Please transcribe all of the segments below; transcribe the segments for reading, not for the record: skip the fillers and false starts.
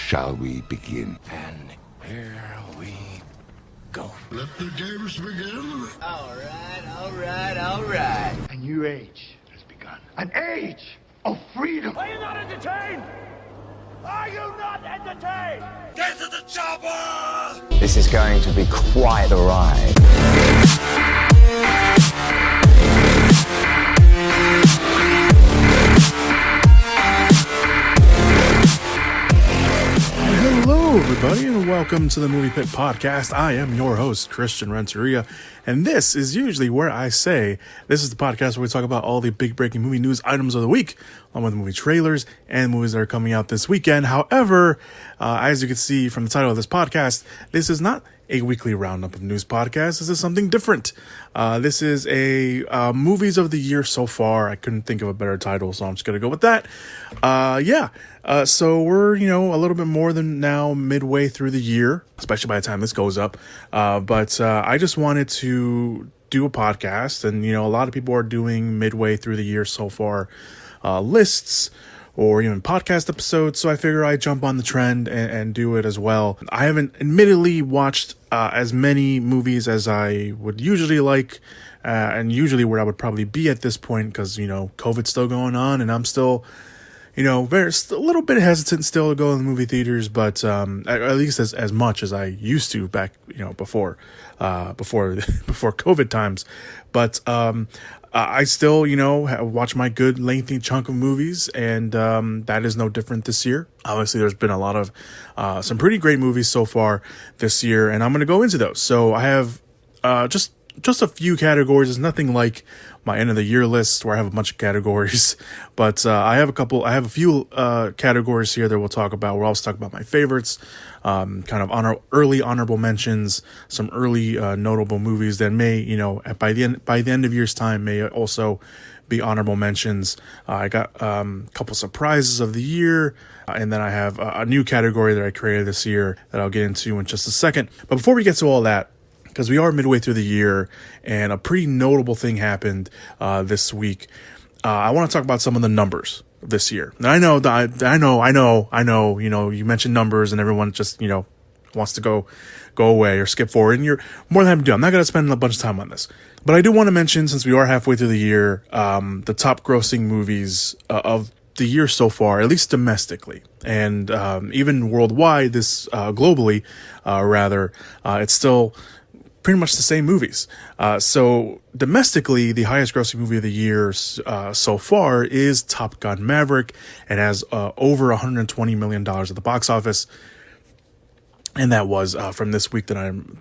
shall we begin? And here we go. Let the games begin. All right. A new age has begun. An age of freedom. Are you not entertained? Are you not entertained? Get to the chopper! This is going to be quite the ride. Hello, everybody, and welcome to the Movie Pit Podcast. I am your host, Christian Renteria, and this is usually where I say this is the podcast where we talk about all the big breaking movie news items of the week, along with movie trailers and movies that are coming out this weekend. However, as you can see from the title of this podcast, this is not a weekly roundup of news podcast. This is something different. This is a movies of the year so far. I couldn't think of a better title, so I'm just gonna go with that. So we're a little bit more than now midway through the year, especially by the time this goes up. But I just wanted to do a podcast, and a lot of people are doing midway through the year so far lists or even podcast episodes, so I figure I'd jump on the trend and do it as well. I haven't admittedly watched as many movies as I would usually like, and usually where I would probably be at this point, because, COVID's still going on, and I'm still, a little bit hesitant still to go in the movie theaters, but at least as much as I used to back, before COVID times. But I still, watch my good lengthy chunk of movies, and that is no different this year. Obviously, there's been a lot of some pretty great movies so far this year, and I'm going to go into those. So I have just a few categories. It's nothing like my end of the year list where I have a bunch of categories, but I have a few categories here that we'll talk about. We'll also talk about my favorites, kind of early honorable mentions, some early notable movies that may, by the end of year's time may also be honorable mentions. I got a couple surprises of the year, and then I have a new category that I created this year that I'll get into in just a second. But before we get to all that, because we are midway through the year, and a pretty notable thing happened this week. I want to talk about some of the numbers this year. And I know. You mentioned numbers, and everyone just wants to go away or skip forward, and you're more than happy to do. I'm not going to spend a bunch of time on this, but I do want to mention, since we are halfway through the year, the top grossing movies of the year so far, at least domestically, and even worldwide. This globally, it's still pretty much the same movies. So domestically, the highest grossing movie of the year so far is Top Gun Maverick. It has over $120 million at the box office. And that was from this week that I'm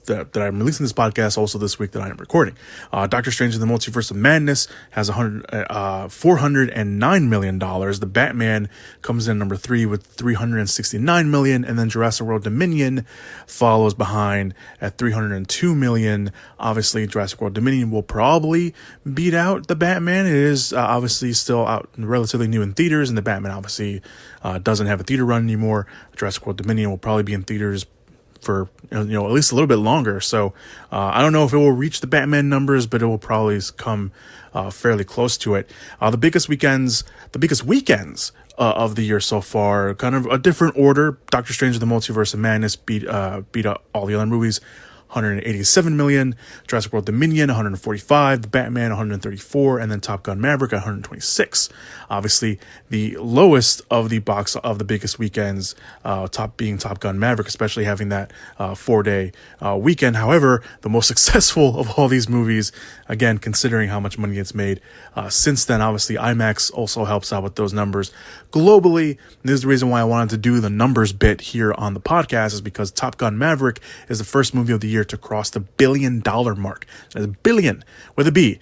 releasing this podcast, also this week that I am recording. Doctor Strange in the Multiverse of Madness has $409 million. The Batman comes in number 3 with $369 million, and then Jurassic World Dominion follows behind at $302 million. Obviously, Jurassic World Dominion will probably beat out the Batman. It is obviously still out, relatively new in theaters, and the Batman obviously doesn't have a theater run anymore. Jurassic World Dominion will probably be in theaters for at least a little bit longer, so I don't know if it will reach the Batman numbers, but it will probably come fairly close to it. The biggest weekends of the year so far, kind of a different order. Doctor Strange in the Multiverse of Madness beat out all the other movies. $187 million, Jurassic World Dominion, $145, The Batman, $134, and then Top Gun Maverick, $126. Obviously, the lowest of the biggest weekends, being Top Gun Maverick, especially having that 4-day weekend. However, the most successful of all these movies, again, considering how much money it's made since then. Obviously, IMAX also helps out with those numbers. Globally, this is the reason why I wanted to do the numbers bit here on the podcast, is because Top Gun Maverick is the first movie of the year to cross the $1 billion mark. So it's billion with a B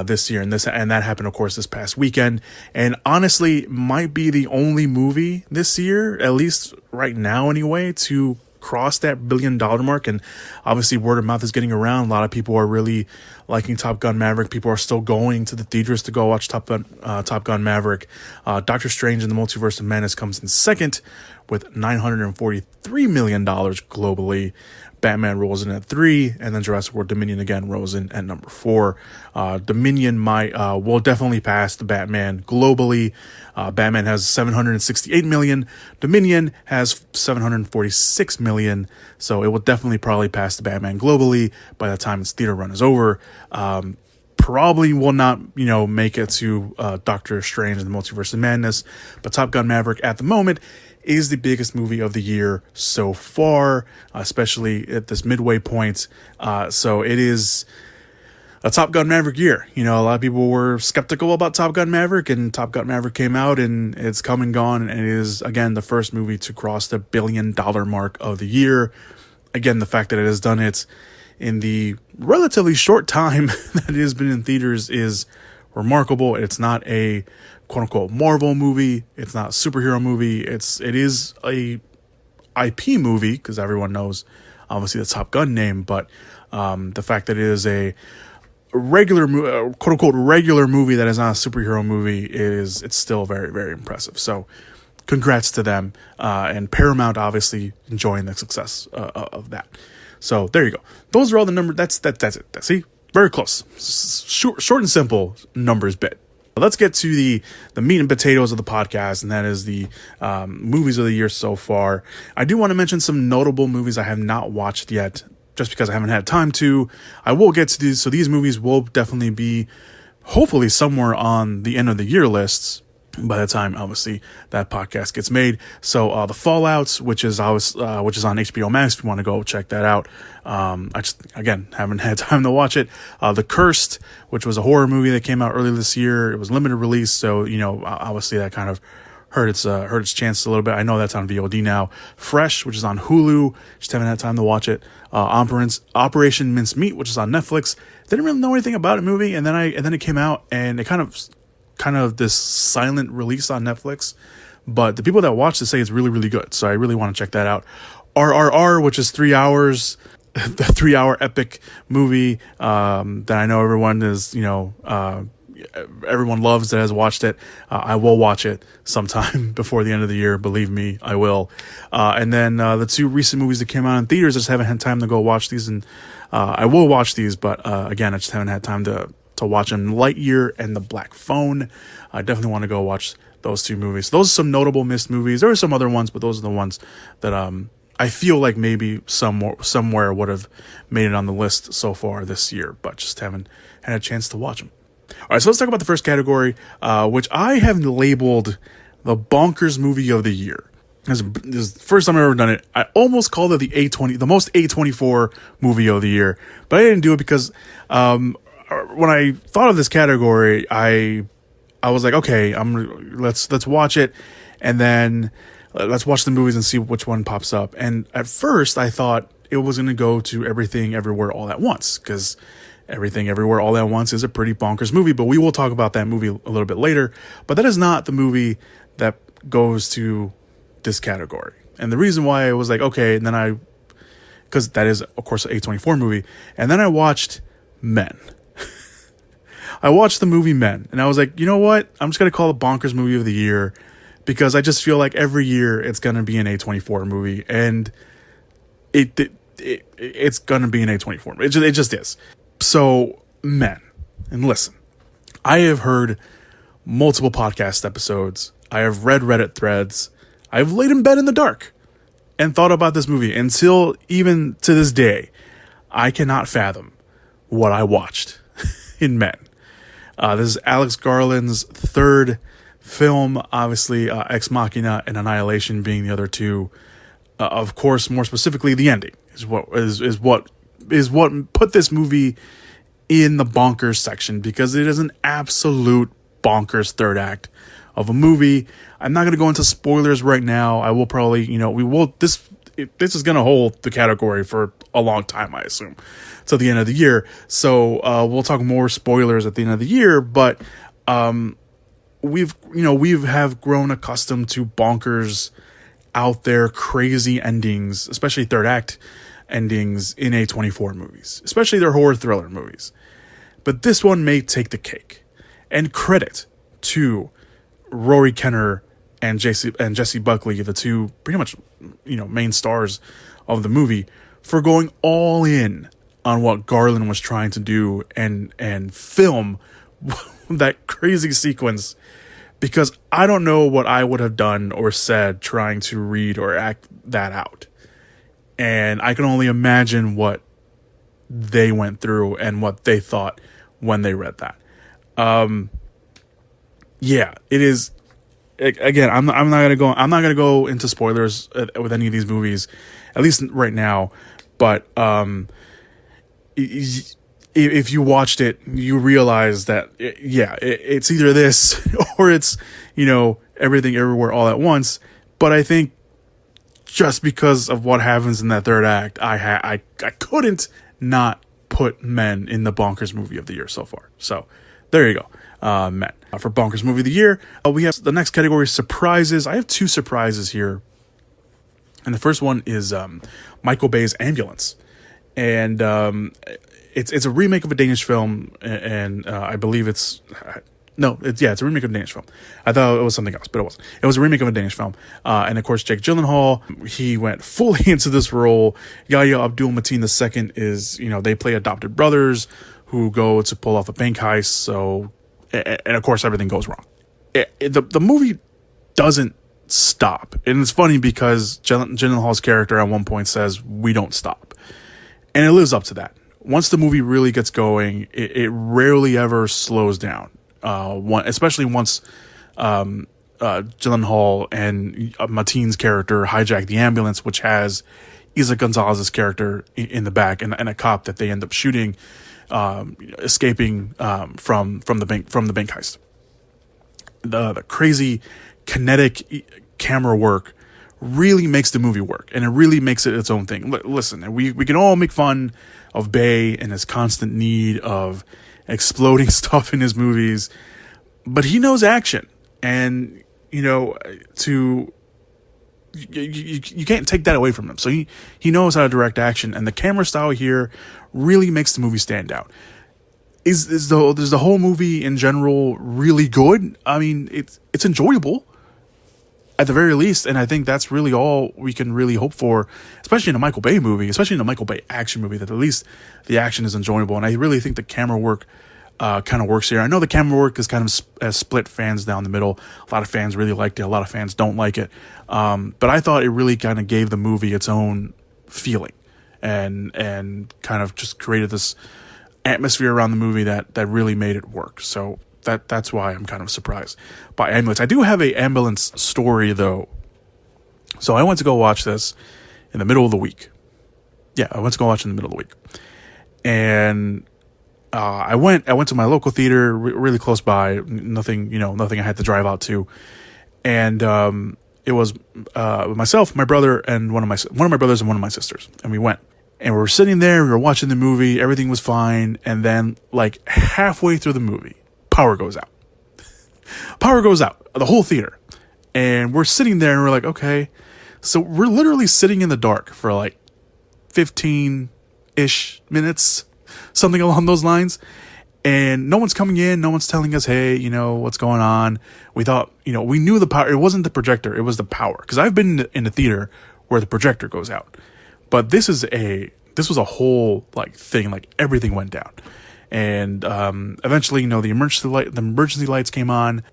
this year, and that happened, of course, this past weekend. And honestly, might be the only movie this year, at least right now anyway, to cross that $1 billion mark. And obviously, word of mouth is getting around. A lot of people are really liking Top Gun Maverick. People are still going to the theaters to go watch Top Gun Maverick. Doctor Strange and the Multiverse of Madness comes in second with $943 million globally. Batman rolls in at 3, and then Jurassic World Dominion again rolls in at number 4. Dominion will definitely pass the Batman globally. Batman has 768 million. Dominion has 746 million. So it will definitely probably pass the Batman globally by the time its theater run is over. Probably will not, make it to Doctor Strange and the Multiverse of Madness. But Top Gun Maverick at the moment is the biggest movie of the year so far, especially at this midway point. So it is a Top Gun Maverick year. A lot of people were skeptical about Top Gun Maverick, and Top Gun Maverick came out, and it's come and gone, and it is, again, the first movie to cross the $1 billion mark of the year. Again, the fact that it has done it in the relatively short time that it has been in theaters is remarkable. It's not a quote-unquote Marvel movie. It's not a superhero movie. It is a IP movie, because everyone knows, obviously, the Top Gun name, but the fact that it is a regular quote-unquote regular movie that is not a superhero movie it's still very, very impressive. So congrats to them, and Paramount obviously enjoying the success of that. So there you go. Those are all the numbers. That's it. See, very close. Short and simple numbers bit. Let's get to the meat and potatoes of the podcast, and that is the movies of the year so far. I do want to mention some notable movies I have not watched yet, just because I haven't had time to. I will get to these, so these movies will definitely be, hopefully, somewhere on the end of the year lists by the time, obviously, that podcast gets made. So The Fallout, which is on HBO Max, if you want to go check that out. I just, again, haven't had time to watch it. The Cursed, which was a horror movie that came out earlier this year. It was limited release, so obviously that kind of hurt its chances a little bit. I know that's on VOD now. Fresh, which is on Hulu, just haven't had time to watch it. Operation Mincemeat, which is on Netflix. Didn't really know anything about a movie, and then it came out, and it kind of this silent release on Netflix, but the people that watched it say it's really, really good. So I really want to check that out. RRR, which is 3 hours, the 3-hour epic movie that I know everyone is, everyone loves that has watched it. I will watch it sometime before the end of the year. Believe me, I will. And then the 2 recent movies that came out in theaters, I just haven't had time to go watch these, and I will watch these, but again, I just haven't had time to watch them. Lightyear and The Black Phone. I definitely want to go watch those 2 movies. Those are some notable missed movies. There are some other ones, but those are the ones that I feel like maybe somewhere would have made it on the list so far this year, but just haven't had a chance to watch them. All right, so let's talk about the first category, which I have labeled the Bonkers movie of the year. This is the first time I've ever done it. I almost called it the most A24 movie of the year, but I didn't do it because when I thought of this category, I was like, okay, let's watch it, and then let's watch the movies and see which one pops up. And at first, I thought it was going to go to Everything Everywhere All at Once, because Everything Everywhere All at Once is a pretty bonkers movie, but we will talk about that movie a little bit later. But that is not the movie that goes to this category. And the reason why I was like, okay, and then because that is, of course, an A24 movie, and then I watched Men. I watched the movie Men, and I was like, you know what? I'm just going to call it Bonkers Movie of the Year, because I just feel like every year it's going to be an A24 movie, and it's going to be an A24 movie. It just is. So, Men. And listen, I have heard multiple podcast episodes. I have read Reddit threads. I've laid in bed in the dark and thought about this movie until even to this day, I cannot fathom what I watched in Men. This is Alex Garland's third film, obviously Ex Machina and Annihilation being the other 2. Of course, more specifically, the ending is what put this movie in the bonkers section, because it is an absolute bonkers third act of a movie. I'm not going to go into spoilers right now. I will probably, this is going to hold the category for a long time, I assume, till the end of the year. So we'll talk more spoilers at the end of the year, but we have grown accustomed to bonkers, out there, crazy endings, especially third act endings in A24 movies, especially their horror thriller movies. but this one may take the cake. And credit to Rory Kenner and Jesse Buckley, the two pretty much, main stars of the movie, for going all in on what Garland was trying to do and film that crazy sequence, because I don't know what I would have done or said trying to read or act that out. And I can only imagine what they went through and what they thought when they read that. Yeah, it is. Again, I'm not gonna go into spoilers with any of these movies, at least right now. But if you watched it, you realize that it's either this or it's Everything Everywhere All at Once. But I think just because of what happens in that third act, I couldn't not put Men in the Bonkers movie of the year so far. So there you go. Men. For Bonkers movie of the year, we have the next category, surprises. I have two surprises here. And the first one is Michael Bay's Ambulance. And it's a remake of a Danish film, and I believe it's a remake of a Danish film. I thought it was something else, but it wasn't. It was a remake of a Danish film. And of course, Jake Gyllenhaal, he went fully into this role. Yahya Abdul-Mateen II is, they play adopted brothers who go to pull off a bank heist. So, and of course, everything goes wrong. The movie doesn't stop. And it's funny because Gyllenhaal's character at one point says, "We don't stop." And it lives up to that. Once the movie really gets going, it rarely ever slows down. Especially once Gyllenhaal and Mateen's character hijack the ambulance, which has Isa Gonzalez's character in the back and a cop that they end up shooting, escaping from the bank heist. The crazy kinetic camera work really makes the movie work, and it really makes it its own thing. Listen, we can all make fun of Bay and his constant need of exploding stuff in his movies, but he knows action, and you can't take that away from him. So he knows how to direct action, and the camera style here really makes the movie stand out. Is the whole movie in general really good? I mean, it's enjoyable at the very least, and I think that's really all we can really hope for, especially in a Michael Bay movie, especially in a Michael Bay action movie, that at least the action is enjoyable. And I really think the camera work kind of works here. I know the camera work is kind of has split fans down the middle. A lot of fans really liked it. A lot of fans don't like it. But I thought it really kind of gave the movie its own feeling and kind of just created this atmosphere around the movie that really made it work. So that's why I'm kind of surprised by Ambulance. I do have a Ambulance story though. So I went to go watch this in the middle of the week. Yeah, I went to go watch it in the middle of the week. And I went to my local theater really close by, nothing I had to drive out to. And it was myself, my brother, and one of my brothers and one of my sisters. And we went. And we were sitting there, we were watching the movie, everything was fine, and then like halfway through the movie, power goes out. Power goes out, the whole theater. And we're sitting there and we're like, okay. So we're literally sitting in the dark for like 15-ish minutes, something along those lines. And no one's coming in, no one's telling us, hey, what's going on. We thought, we knew the power. It wasn't the projector, it was the power. Because I've been in the theater where the projector goes out. But this was a whole like thing, like everything went down. And eventually, the emergency lights came on,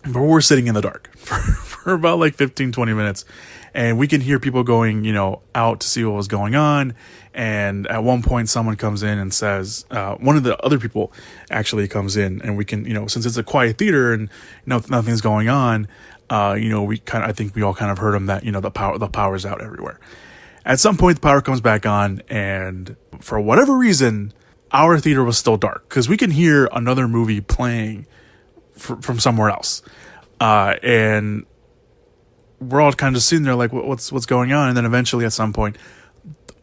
but we're sitting in the dark for about like 15-20 minutes. And we can hear people going, out to see what was going on. And at one point, someone comes in and says, one of the other people actually comes in, and we can, since it's a quiet theater and nothing's going on, I think we all kind of heard him that, the power's out everywhere. At some point, the power comes back on, and for whatever reason, our theater was still dark because we can hear another movie playing from somewhere else. And we're all kind of just sitting there like, what's going on? And then eventually at some point,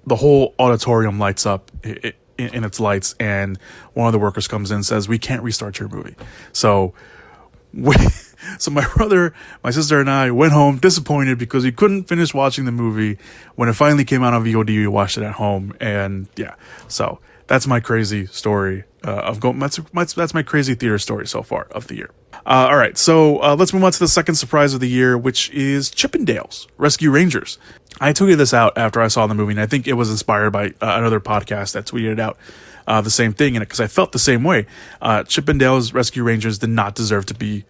the whole auditorium lights up in its lights, and one of the workers comes in and says, we can't restart your movie. So my brother, my sister, and I went home disappointed because we couldn't finish watching the movie. When it finally came out on VOD, we watched it at home. And yeah, so that's my crazy story of going. That's my crazy theater story so far of the year. All right, so let's move on to the second surprise of the year, which is Chippendales Rescue Rangers. I tweeted this out after I saw the movie, and I think it was inspired by another podcast that tweeted out the same thing in it, because I felt the same way. Chippendales Rescue Rangers did not deserve to be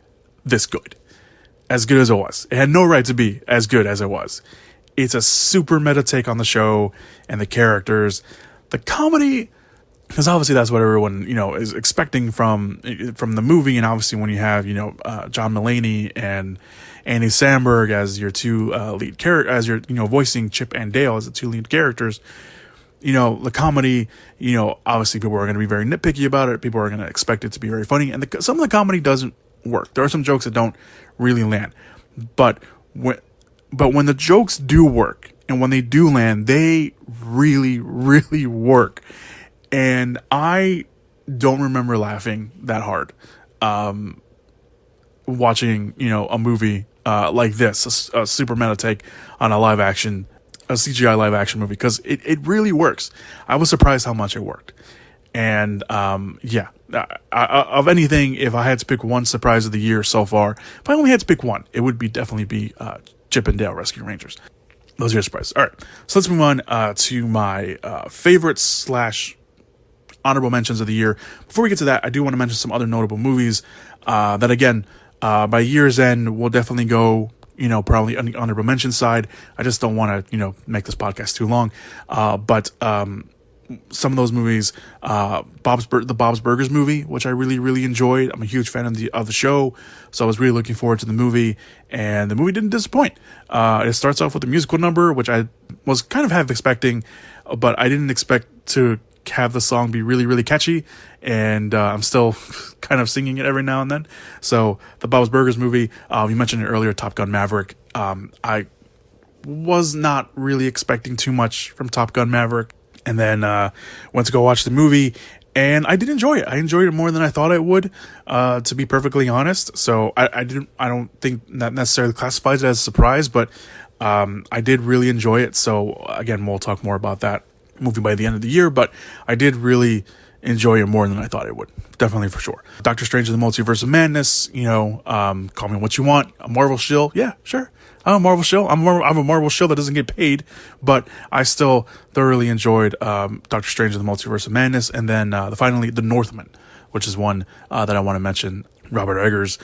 this good as it was. It had no right to be as good as it was. It's a super meta take on the show and the characters. The comedy, because obviously that's what everyone, is expecting from the movie. And obviously when you have, John Mulaney and Andy Samberg as your two lead characters, as you're, voicing Chip and Dale as the two lead characters, the comedy, obviously people are going to be very nitpicky about it. People are going to expect it to be very funny. And some of the comedy doesn't work. There are some jokes that don't really land. But when the jokes do work and when they do land, they really, really work. And I don't remember laughing that hard watching, a movie like this, a super meta take on a CGI live action movie, because it really works. I was surprised how much it worked. And of anything, if I had to pick one surprise of the year so far, if I only had to pick one, it would definitely be Chip and Dale Rescue Rangers. Those are your surprises. All right, so let's move on to my favorites / honorable mentions of the year. Before we get to that, I do want to mention some other notable movies that, again, by year's end, will definitely go, probably on the honorable mention side. I just don't want to, make this podcast too long. But some of those movies, the Bob's Burgers movie, which I really, really enjoyed. I'm a huge fan of the show, so I was really looking forward to the movie, and the movie didn't disappoint. It starts off with a musical number, which I was kind of half expecting, but I didn't expect to have the song be really, really catchy, and I'm still kind of singing it every now and then. So the Bob's Burgers movie, you mentioned it earlier, Top Gun Maverick. I was not really expecting too much from Top Gun Maverick, and then went to go watch the movie, and I did enjoy it. I enjoyed it more than I thought I would, to be perfectly honest. So I don't think that necessarily classifies it as a surprise, but I did really enjoy it. So again, we'll talk more about that movie by the end of the year, but I did really enjoy it more than I thought I would. Definitely, for sure. Doctor Strange in the Multiverse of Madness, call me what you want. A Marvel shill, yeah, sure. I'm a Marvel shill. I'm a Marvel shill that doesn't get paid, but I still thoroughly enjoyed Doctor Strange in the Multiverse of Madness. And then finally, The Northman, which is one that I want to mention. Robert Eggers,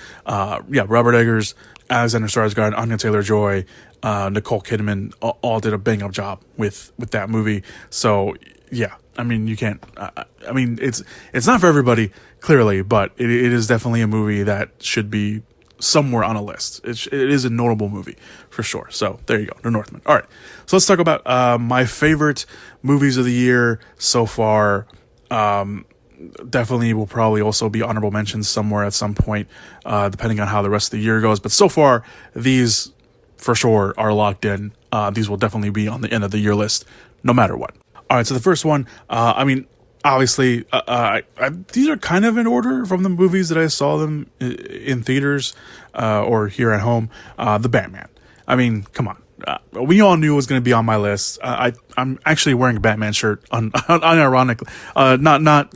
Alexander Skarsgård, Anya Taylor-Joy, Nicole Kidman all did a bang-up job with that movie. So yeah, I mean, you can't. I mean, it's not for everybody, clearly, but it is definitely a movie that should be somewhere on a list. It is a notable movie for sure. So there you go, The Northman. All right, so let's talk about my favorite movies of the year so far. Definitely will probably also be honorable mentions somewhere at some point, depending on how the rest of the year goes. But so far, these for sure are locked in. These will definitely be on the end of the year list, no matter what. All right, so the first one, obviously, these are kind of in order from the movies that I saw them in theaters or here at home. The Batman. I mean, come on. We all knew it was going to be on my list. I'm actually wearing a Batman shirt, unironically, not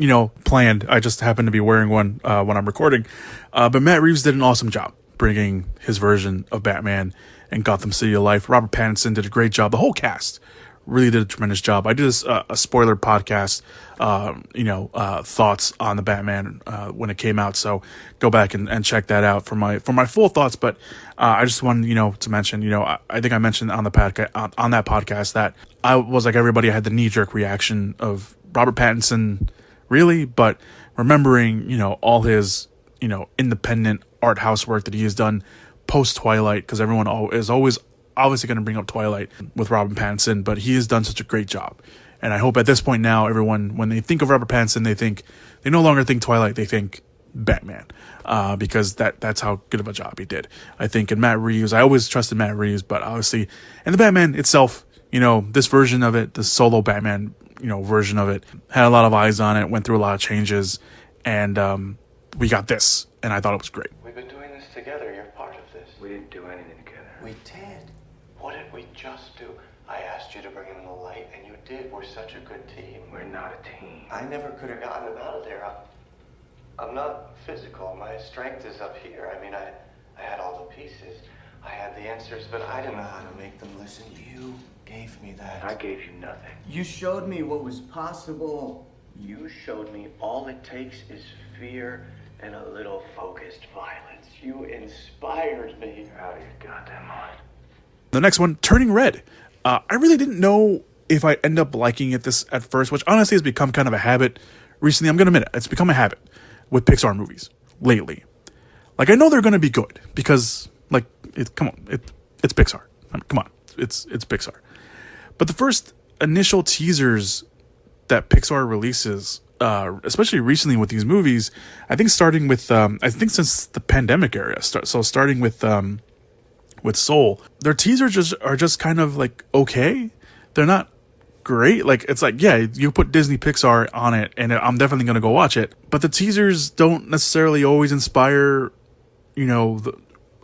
planned. I just happened to be wearing one when I'm recording. But Matt Reeves did an awesome job bringing his version of Batman and Gotham City to life. Robert Pattinson did a great job. The whole cast really did a tremendous job. I did a spoiler podcast, thoughts on the Batman when it came out. So go back and check that out for my full thoughts. But I just wanted to mention, I think I mentioned on the podcast on that podcast that I was like everybody. I had the knee jerk reaction of Robert Pattinson, really, but remembering all his independent art house work that he has done post Twilight, because everyone is always obviously going to bring up Twilight with Robert Pattinson, but he has done such a great job. And I hope at this point now, everyone, when they think of Robert Pattinson, they no longer think Twilight, they think Batman, because that's how good of a job he did. I think in Matt Reeves, I always trusted Matt Reeves, but obviously, and the Batman itself, this version of it, the solo Batman, version of it, had a lot of eyes on it, went through a lot of changes, and we got this, and I thought it was great. We've been doing this together. You're part of this. We didn't do anything together. We did. What did we just just do. I asked you to bring him the light, and you did. We're such a good team. We're not a team. I never could have gotten him out of there. I'm not physical. My strength is up here. I mean, I had all the pieces. I had the answers, but I didn't know how to make them listen. You gave me that. I gave you nothing. You showed me what was possible. You showed me all it takes is fear and a little focused violence. You inspired me. You're out of your goddamn mind. The next one, Turning Red. I really didn't know if I'd end up liking it this at first, which honestly has become kind of a habit recently. I'm going to admit it. It's become a habit with Pixar movies lately. Like, I know they're going to be good because, like, it's Pixar. I mean, come on. It's Pixar. But the first initial teasers that Pixar releases, especially recently with these movies, I think starting with, I think since the pandemic era, starting with Soul, their teasers are just kind of like, okay. They're not great. Like, it's like, yeah, you put Disney Pixar on it and I'm definitely going to go watch it. But the teasers don't necessarily always inspire,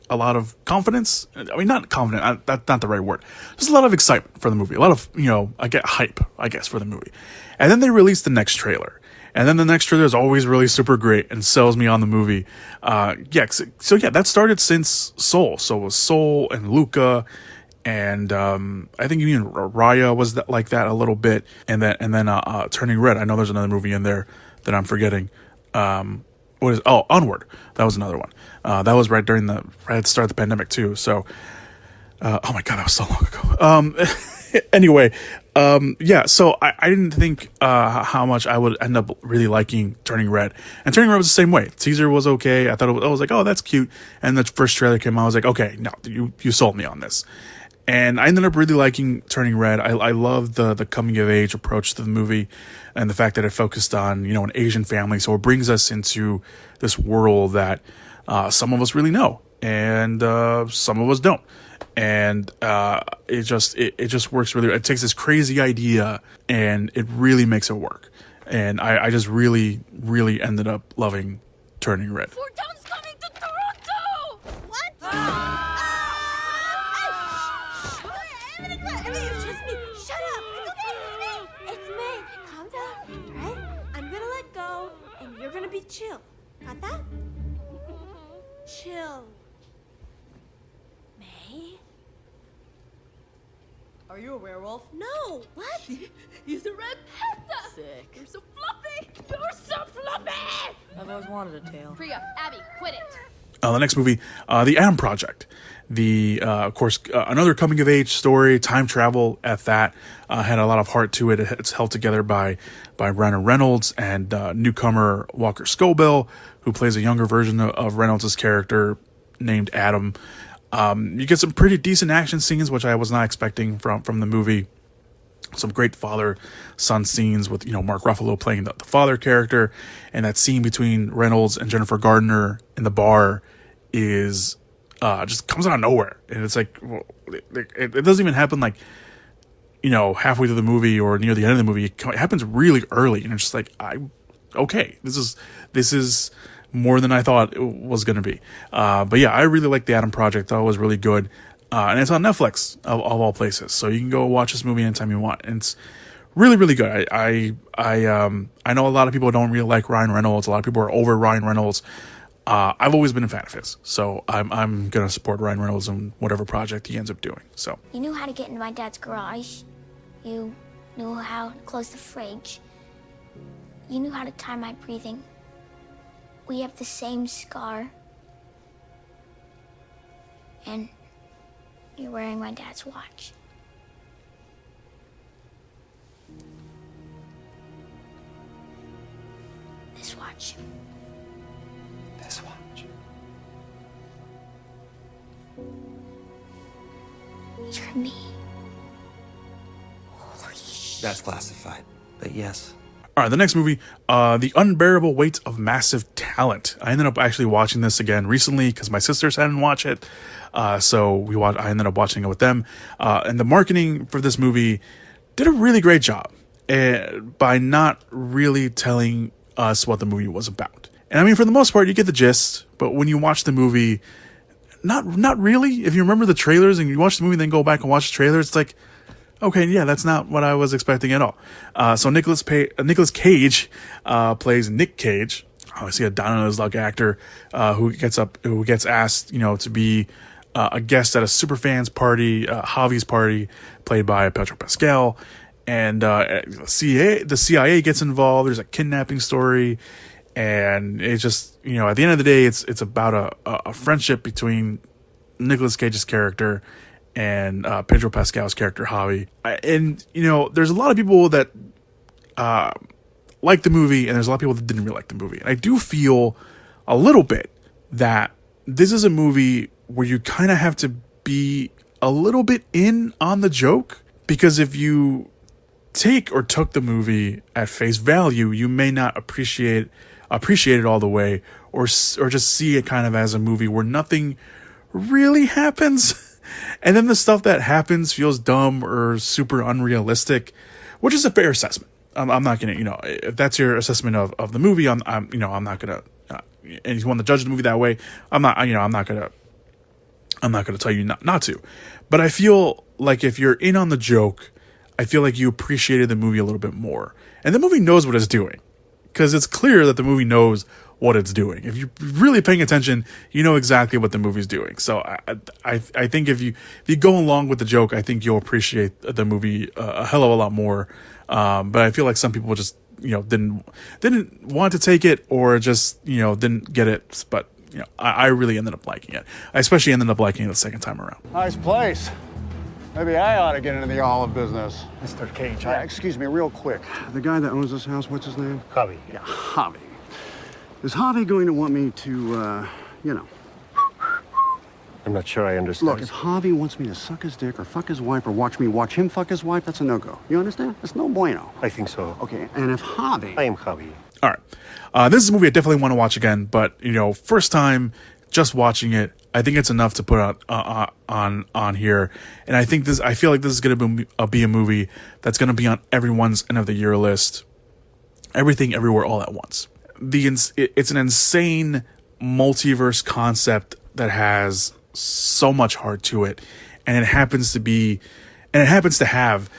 a lot of confidence. I mean, not confident, that's not the right word. Just a lot of excitement for the movie. A lot of, I get hype, I guess, for the movie. And then they release the next trailer. And then the next trailer is always really super great and sells me on the movie. So that started since Soul. So it was Soul and Luca, and I think even Raya was like that a little bit. And then Turning Red. I know there's another movie in there that I'm forgetting. Onward. That was another one. That was right at the start of the pandemic too. So, oh my God, that was so long ago. Anyway, so I didn't think how much I would end up really liking Turning Red. And Turning Red was the same way. Teaser was okay. I was like, oh, that's cute. And the first trailer came out. I was like, okay, no, you sold me on this. And I ended up really liking Turning Red. I love the coming of age approach to the movie and the fact that it focused on, an Asian family. So it brings us into this world that some of us really know and some of us don't. And it just works really. It takes this crazy idea and it really makes it work. And I just really, really ended up loving Turning Red. Fordown's coming to Toronto! What? It's just me. Shut up. It's me. Calm down, all right? I'm gonna let go, and you're gonna be chill. Got that? Chill. May? Are you a werewolf? No. What? He's a red panda. Sick. You're so fluffy. You're so fluffy. I've always wanted a tail. Priya, Abby, quit it. The next movie, The Adam Project. Of course, another coming of age story, time travel at that, had a lot of heart to it. It's held together by Ryan Reynolds and newcomer Walker Scobell, who plays a younger version of Reynolds' character named Adam. You get some pretty decent action scenes, which I was not expecting from the movie. Some great father-son scenes with, Mark Ruffalo playing the father character. And that scene between Reynolds and Jennifer Gardner in the bar is just comes out of nowhere. And it's like, it doesn't even happen like, halfway through the movie or near the end of the movie. It happens really early. And it's just like, okay, this is more than I thought it was going to be. But yeah, I really like The Adam Project. Thought it was really good. And it's on Netflix of all places. So you can go watch this movie anytime you want. And it's really, really good. I know a lot of people don't really like Ryan Reynolds. A lot of people are over Ryan Reynolds. I've always been a fan of his. So I'm going to support Ryan Reynolds in whatever project he ends up doing. So you knew how to get into my dad's garage. You knew how to close the fridge. You knew how to time my breathing. We have the same scar. And you're wearing my dad's watch. This watch. This watch. You're me. Holy shit. That's classified, but yes. all right, the next movie, The Unbearable Weight of Massive Talent. I ended up actually watching this again recently because my sisters hadn't watched it. So I ended up watching it with them. And the marketing for this movie did a really great job by not really telling us what the movie was about. And I mean, for the most part, you get the gist. But when you watch the movie, not really. If you remember the trailers and you watch the movie and then go back and watch the trailer, it's like, okay, yeah, that's not what I was expecting at all. So Nicolas Cage plays Nick Cage. Obviously a down on his luck actor who gets asked, to be a guest at a superfans party, Javi's party, played by Pedro Pascal. And the CIA gets involved. There's a kidnapping story. And it's just, at the end of the day, it's about a friendship between Nicolas Cage's character and Pedro Pascal's character, Javi. And, there's a lot of people that like the movie, and there's a lot of people that didn't really like the movie. And I do feel a little bit that this is a movie where you kind of have to be a little bit in on the joke, because if you took the movie at face value, you may not appreciate it all the way, or just see it kind of as a movie where nothing really happens. And then the stuff that happens feels dumb or super unrealistic, which is a fair assessment. I'm not gonna, if that's your assessment of the movie, I'm not gonna, and you want to judge the movie that way, I'm not gonna tell you not to. But I feel like if you're in on the joke, I feel like you appreciated the movie a little bit more. And the movie knows what it's doing, because it's clear that the movie knows what it's doing. If you're really paying attention, you know exactly what the movie's doing. So I think if you go along with the joke, I think you'll appreciate the movie a hell of a lot more. But I feel like some people just didn't want to take it, or just didn't get it. But I really ended up liking it. I especially ended up liking it the second time around. Nice place. Maybe I ought to get into the olive business. Mr. Cage, Excuse me, real quick. The guy that owns this house, what's his name? Javi. Yeah, Javi. Is Javi going to want me to, I'm not sure I understand. Look, if Javi wants me to suck his dick or fuck his wife or watch me watch him fuck his wife, that's a no-go. You understand? It's no bueno. I think so. Okay, and if Javi... I am Javi. All right. This is a movie I definitely want to watch again, but, first time just watching it, I think it's enough to put on here. And I feel like this is going to be a movie that's going to be on everyone's end of the year list. Everything, Everywhere, All at Once. It's an insane multiverse concept that has so much heart to it, and it happens to have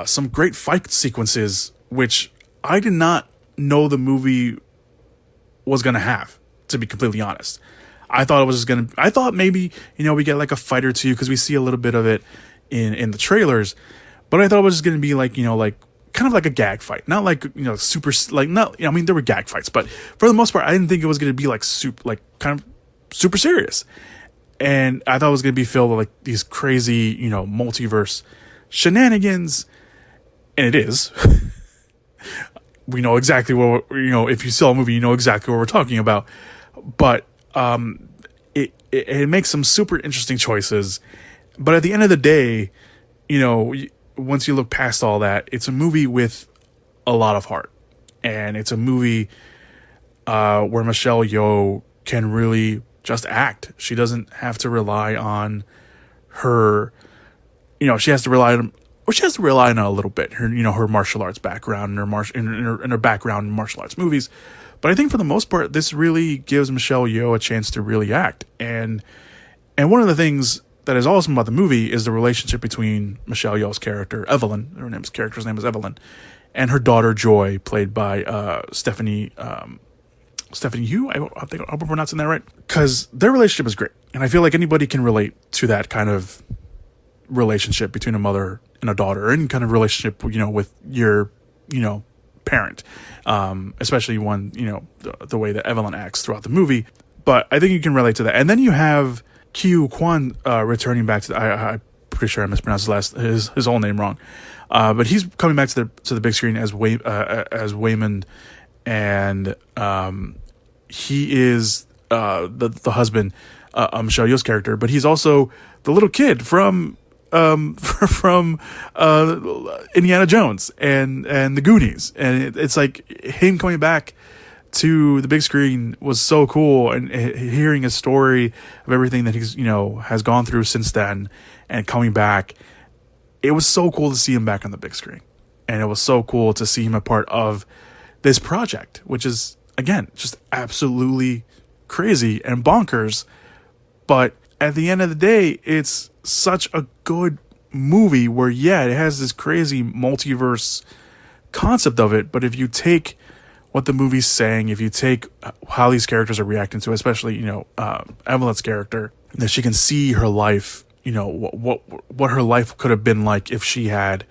some great fight sequences, which I did not know the movie was going to have, to be completely honest. I thought maybe, we get like a fight or two, because we see a little bit of it in the trailers, but I thought it was just going to be like, kind of like a gag fight, not like, super, like, not, there were gag fights, but for the most part, I didn't think it was going to be like kind of super serious. And I thought it was going to be filled with like these crazy, multiverse shenanigans. And it is. We know exactly what, if you saw a movie, you know exactly what we're talking about. But it makes some super interesting choices. But at the end of the day, once you look past all that, it's a movie with a lot of heart. And it's a movie where Michelle Yeoh can really just act. She doesn't have to rely on her, she has to rely on it a little bit, her, her martial arts background and her background in martial arts movies. But I think for the most part, this really gives Michelle Yeoh a chance to really act. And one of the things that is awesome about the movie is the relationship between Michelle Yeoh's character, Evelyn, character's name is Evelyn, and her daughter, Joy, played by Stephanie Yu. I think I'm pronouncing that right. Because their relationship is great. And I feel like anybody can relate to that kind of relationship between a mother and a daughter, or any kind of relationship, with your, parent. Especially one, the way that Evelyn acts throughout the movie. But I think you can relate to that. And then you have Kyu Kwan returning back to I'm pretty sure I mispronounced his whole name wrong. But he's coming back to the big screen as Waymond, and he is the husband of Michelle Yeoh's character, but he's also the little kid from Indiana Jones and the Goonies, and it's like him coming back to the big screen was so cool, and hearing his story of everything that he's has gone through since then, and coming back, it was so cool to see him back on the big screen, and it was so cool to see him a part of this project, which is again just absolutely crazy and bonkers, But at the end of the day, it's such a good movie where, yeah, it has this crazy multiverse concept of it. But if you take what the movie's saying, if you take how these characters are reacting to, especially, Evelyn's character, that she can see her life, what her life could have been like if she had,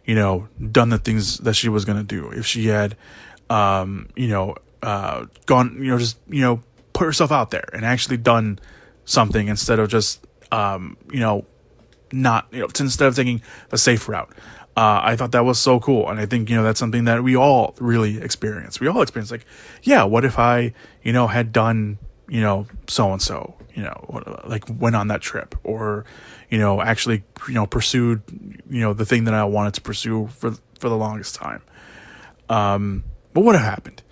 done the things that she was going to do. If she had, gone, put herself out there and actually done something instead of just, instead of taking the safe route. I thought that was so cool. And I think, that's something that we all really experience. We all experience, like, yeah, what if I, had done, so-and-so, like went on that trip, or, actually, pursued, the thing that I wanted to pursue for the longest time. But what happened?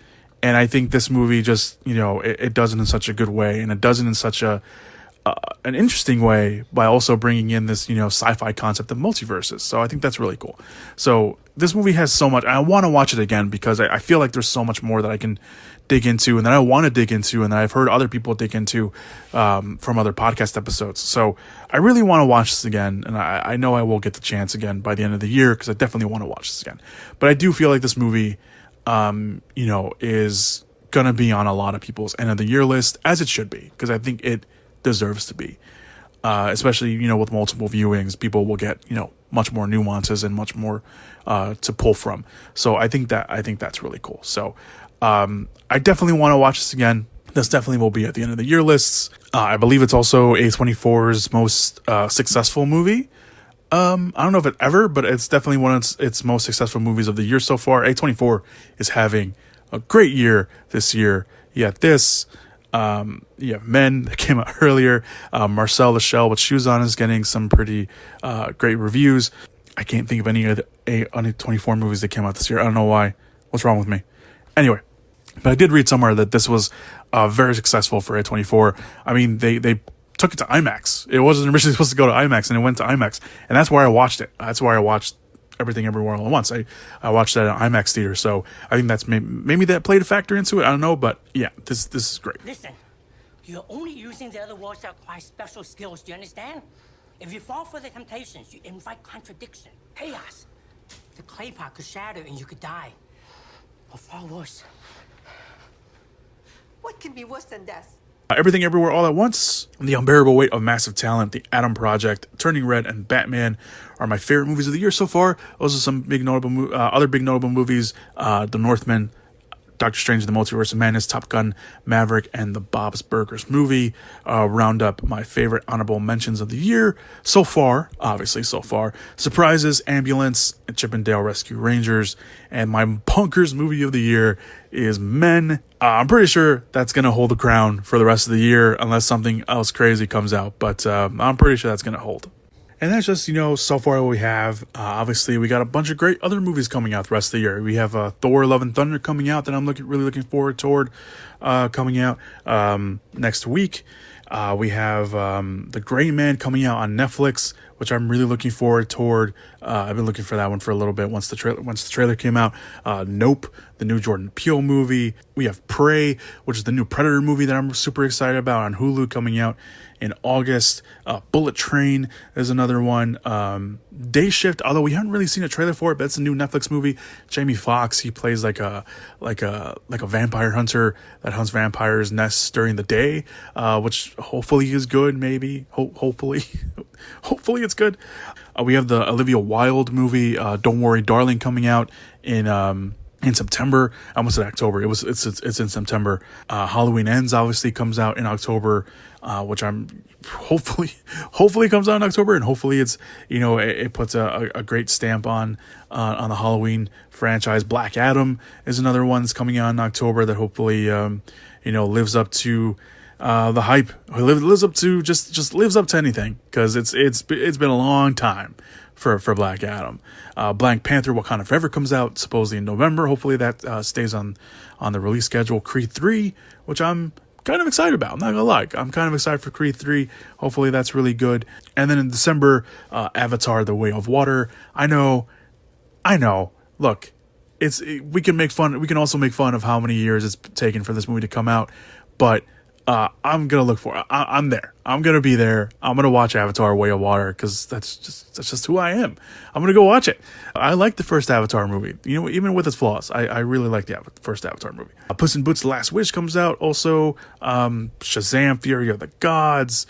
And I think this movie just, it does it in such a good way, and it does it in such an interesting way by also bringing in this, sci-fi concept of multiverses. So I think that's really cool. So this movie has so much. I want to watch it again because I feel like there's so much more that I can dig into, and that I want to dig into, and that I've heard other people dig into from other podcast episodes. So I really want to watch this again, and I know I will get the chance again by the end of the year because I definitely want to watch this again. But I do feel like this movie, is gonna be on a lot of people's end of the year list, as it should be, because I think it deserves to be. Especially, with multiple viewings, people will get, much more nuances and much more to pull from. So I think that's really cool. So I definitely want to watch this again. This definitely will be at the end of the year lists. I believe it's also A24's most successful movie. I don't know if it ever, but it's definitely one of its most successful movies of the year so far. A24 is having a great year this year. Yet this, Men that came out earlier. Marcel the Shell with Shoes On is getting some pretty great reviews. I can't think of any of the A24 movies that came out this year. I don't know why. What's wrong with me? Anyway, but I did read somewhere that this was very successful for A24. I mean, they took it to IMAX. It wasn't originally supposed to go to IMAX, and it went to IMAX. And that's where I watched it. That's where I watched Everything Everywhere All at Once. I watched that at IMAX theater, so I think that's maybe that played a factor into it. I don't know, but yeah, this is great. Listen, you're only using the other words that require special skills. Do you understand? If you fall for the temptations, you invite contradiction, chaos. The clay pot could shatter and you could die. Or far worse. What can be worse than death? Everything Everywhere All at Once, The Unbearable Weight of Massive Talent, The Atom Project, Turning Red, and Batman are my favorite movies of the year so far. Those are some big notable other big notable movies. The Northman, Doctor Strange in the Multiverse of Madness, Top Gun, Maverick, and the Bob's Burgers movie round up my favorite honorable mentions of the year so far. Obviously, so far. Surprises, Ambulance, and Chip and Dale Rescue Rangers. And my Bonkers movie of the year is Men. I'm pretty sure that's going to hold the crown for the rest of the year unless something else crazy comes out. But I'm pretty sure that's going to hold. And that's just, so far what we have. Obviously, we got a bunch of great other movies coming out the rest of the year. We have Thor, Love and Thunder coming out that I'm really looking forward toward coming out next week. We have The Gray Man coming out on Netflix, which I'm really looking forward toward. I've been looking for that one for a little bit once the trailer came out. Nope, the new Jordan Peele movie. We have Prey, which is the new Predator movie that I'm super excited about on Hulu coming out in August. Bullet Train is another one. Day Shift, although we haven't really seen a trailer for it, but it's a new Netflix movie. Jamie Foxx, he plays like a vampire hunter that hunts vampires' nests during the day, which hopefully is good. Maybe hopefully it's good. We have the Olivia Wilde movie, Don't Worry Darling, coming out in September. I almost said October. It's in September. Halloween Ends obviously comes out in October, which I'm hopefully comes out in October, and hopefully it's it puts a great stamp on the Halloween franchise. Black Adam is another one that's coming out in October that hopefully lives up to the hype. Lives up to just lives up to anything, because it's been a long time for Black Adam. Black Panther Wakanda Forever comes out supposedly in November. Hopefully that stays on the release schedule. Creed 3, which I'm kind of excited about. I'm not gonna lie, I'm kind of excited for Creed 3. Hopefully that's really good. And then in December, Avatar: The Way of Water. I know. Look, we can also make fun of how many years it's taken for this movie to come out, but I'm gonna look for it. I'm there. I'm gonna be there. I'm gonna watch Avatar: Way of Water because that's just who I am. I'm gonna go watch it. I like the first Avatar movie. You know, even with its flaws, I really like the first Avatar movie. Puss in Boots: The Last Wish comes out. Also, Shazam: Fury of the Gods,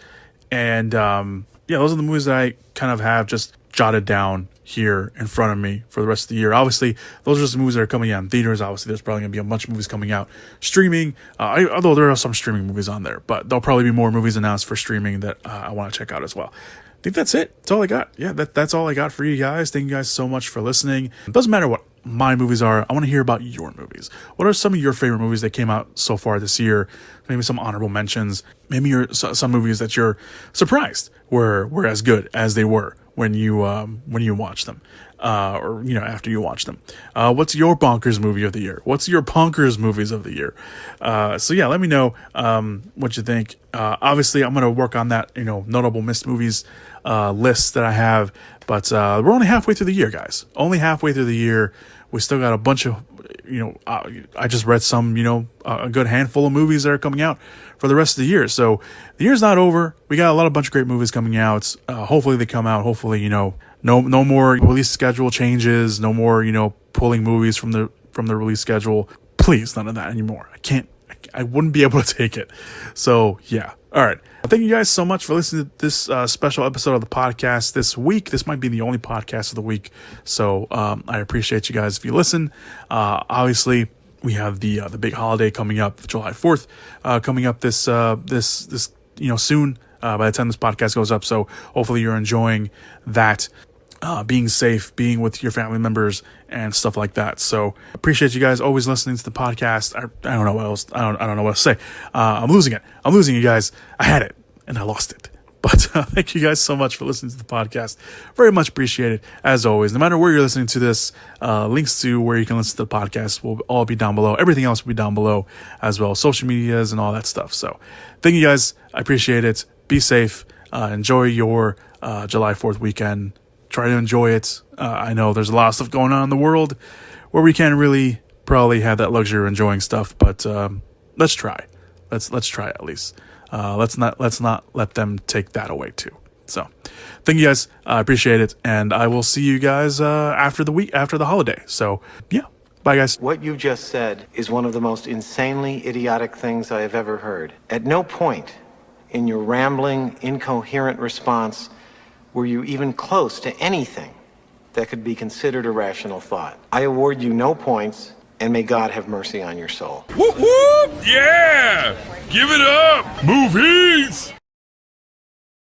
and those are the movies that I kind of have just jotted down here in front of me for the rest of the year. Obviously, those are just movies that are coming out in theaters. Obviously, there's probably going to be a bunch of movies coming out streaming, although there are some streaming movies on there, but there'll probably be more movies announced for streaming that I want to check out as well. I think that's it. That's all I got. Yeah, that's all I got for you guys. Thank you guys so much for listening. It doesn't matter what my movies are. I want to hear about your movies. What are some of your favorite movies that came out so far this year? Maybe some honorable mentions. Maybe some movies that you're surprised were as good as they were when you watch them, or after you watch them. What's your bonkers movie of the year? What's your bonkers movies of the year? So yeah, let me know what you think. Obviously, I'm gonna work on that notable missed movies list that I have, but we're only halfway through the year, guys. Only halfway through the year. We still got a bunch of I just read some a good handful of movies that are coming out for the rest of the year. So the year's not over. We got a bunch of great movies coming out. Hopefully they come out. Hopefully no more release schedule changes. No more pulling movies from the release schedule. Please, none of that anymore. I wouldn't be able to take it. So yeah. All right. Thank you guys so much for listening to this special episode of the podcast this week. This might be the only podcast of the week. So I appreciate you guys if you listen. Obviously, we have the big holiday coming up, July 4th, coming up this soon. By the time this podcast goes up, so hopefully you're enjoying that, being safe, being with your family members, and stuff like that. So appreciate you guys always listening to the podcast. I don't know what else. I don't know what to say. I'm losing it. I'm losing you guys. I had it and I lost it. But thank you guys so much for listening to the podcast. Very much appreciated, as always. No matter where you're listening to this, links to where you can listen to the podcast will all be down below. Everything else will be down below as well. Social medias and all that stuff. So thank you guys. I appreciate it. Be safe. Enjoy your July 4th weekend. Try to enjoy it. I know there's a lot of stuff going on in the world where we can't really probably have that luxury of enjoying stuff, but let's try. Let's try at least. Let's not let them take that away too. So thank you guys. I appreciate it. And I will see you guys after the holiday. So yeah. Bye guys. What you just said is one of the most insanely idiotic things I have ever heard. At no point in your rambling, incoherent response were you even close to anything that could be considered a rational thought. I award you no points, and may God have mercy on your soul. Whoop whoop! Yeah! Give it up! Movies!